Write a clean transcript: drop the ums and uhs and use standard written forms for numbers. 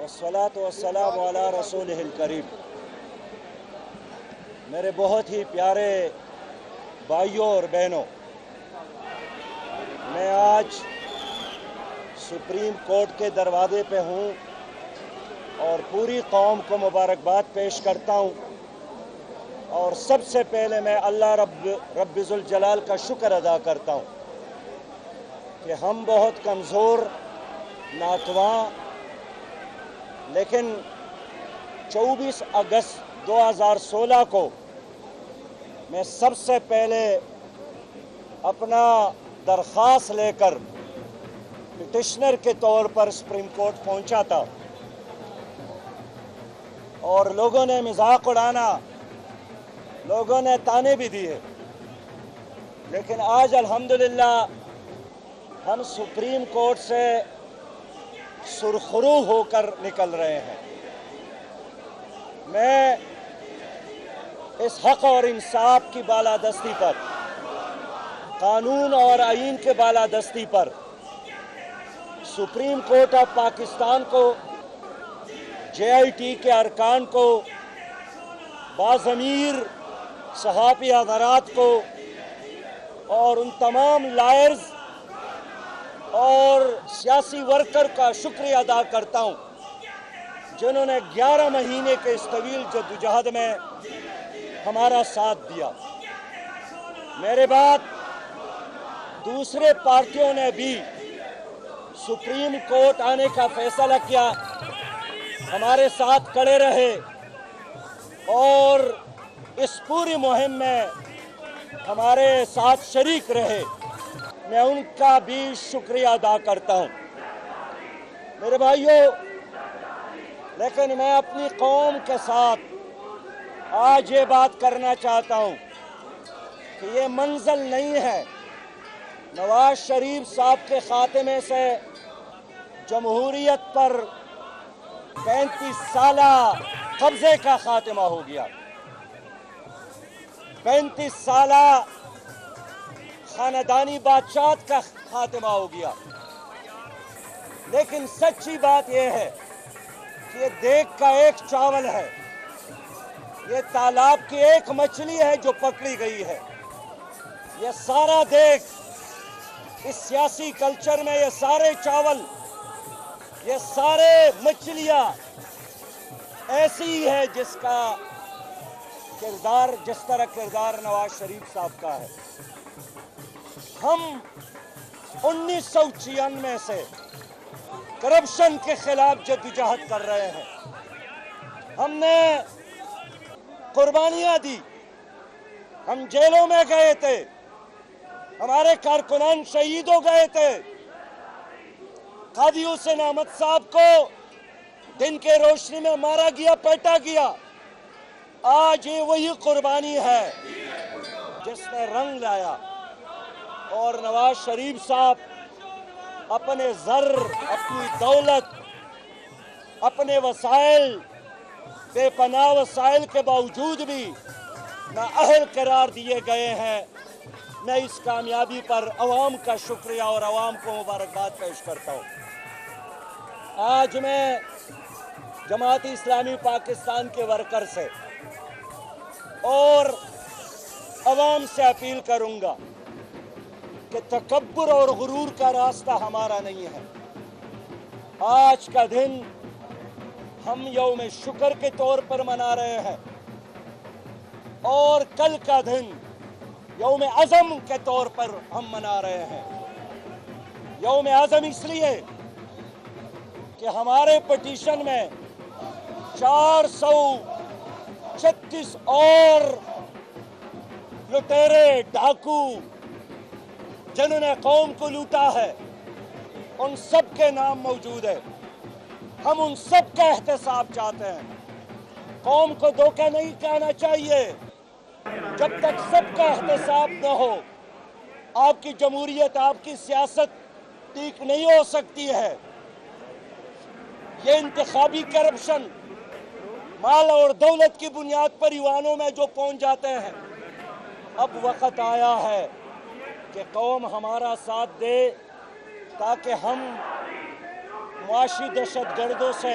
والصلاة والسلام علی رسولہ الکریم۔ میرے بہت ہی پیارے بھائیوں اور بہنوں، میں آج سپریم کورٹ کے دروازے پہ ہوں اور پوری قوم کو مبارکباد پیش کرتا ہوں، اور سب سے پہلے میں اللہ رب ذوالجلال کا شکر ادا کرتا ہوں کہ ہم بہت کمزور ناتواں، لیکن 24 اگست 2016 کو میں سب سے پہلے اپنا درخواست لے کر پٹیشنر کے طور پر سپریم کورٹ پہنچا تھا، اور لوگوں نے مذاق اڑانا، لوگوں نے تانے بھی دیے، لیکن آج الحمدللہ ہم سپریم کورٹ سے سرخرو ہو کر نکل رہے ہیں۔ میں اس حق اور انصاف کی بالادستی پر، قانون اور آئین کے بالادستی پر سپریم کورٹ آف پاکستان کو، JIT کے ارکان کو، باضمیر صحافی حضرات کو اور ان تمام لائرز اور سیاسی ورکر کا شکریہ ادا کرتا ہوں جنہوں نے 11 مہینے کے اس طویل جدوجہد میں ہمارا ساتھ دیا۔ میرے بعد دوسرے پارٹیوں نے بھی سپریم کورٹ آنے کا فیصلہ کیا، ہمارے ساتھ کھڑے رہے اور اس پوری مہم میں ہمارے ساتھ شریک رہے۔ میں ان کا بھی شکریہ ادا کرتا ہوں۔ میرے بھائیوں، لیکن میں اپنی قوم کے ساتھ آج یہ بات کرنا چاہتا ہوں کہ یہ منزل نہیں ہے نواز شریف صاحب کے خاتمے سے جمہوریت پر 35 سالہ قبضے کا خاتمہ ہو گیا، 35 سالہ خاندانی بادشاہت کا خاتمہ ہو گیا۔ لیکن سچی بات یہ ہے کہ یہ دیگ کا ایک چاول ہے، یہ تالاب کی ایک مچھلی ہے جو پکڑی گئی ہے۔ یہ سارا دیگ اس سیاسی کلچر میں، یہ سارے چاول، یہ سارے مچھلیاں ایسی ہی ہے جس طرح کردار نواز شریف صاحب کا ہے۔ ہم 1996 سے کرپشن کے خلاف جدوجہد کر رہے ہیں، ہم نے قربانیاں دی، ہم جیلوں میں گئے تھے، ہمارے کارکنان شہید ہو گئے تھے۔ قاضی حسین احمد صاحب کو دن کے روشنی میں مارا گیا، پیٹا گیا۔ آج یہ وہی قربانی ہے جس نے رنگ لایا، اور نواز شریف صاحب اپنے زر، اپنی دولت، اپنے وسائل، بے پناہ وسائل کے باوجود بھی نااہل قرار دیے گئے ہیں۔ میں اس کامیابی پر عوام کا شکریہ اور عوام کو مبارکباد پیش کرتا ہوں۔ آج میں جماعت اسلامی پاکستان کے ورکر سے اور عوام سے اپیل کروں گا کہ تکبر اور غرور کا راستہ ہمارا نہیں ہے۔ آج کا دن ہم یوم شکر کے طور پر منا رہے ہیں، اور کل کا دن یوم عزم کے طور پر ہم منا رہے ہیں۔ یوم عزم اس لیے کہ ہمارے پٹیشن میں 436 اور لٹیرے، ڈاکو جنہوں نے قوم کو لوٹا ہے، ان سب کے نام موجود ہے۔ ہم ان سب کا احتساب چاہتے ہیں۔ قوم کو دھوکہ نہیں کہنا چاہیے۔ جب تک سب کا احتساب نہ ہو، آپ کی جمہوریت، آپ کی سیاست ٹھیک نہیں ہو سکتی ہے۔ یہ انتخابی کرپشن مال اور دولت کی بنیاد پر ایوانوں میں جو پہنچ جاتے ہیں، اب وقت آیا ہے کہ قوم ہمارا ساتھ دے تاکہ ہم معاشی دہشت گردوں سے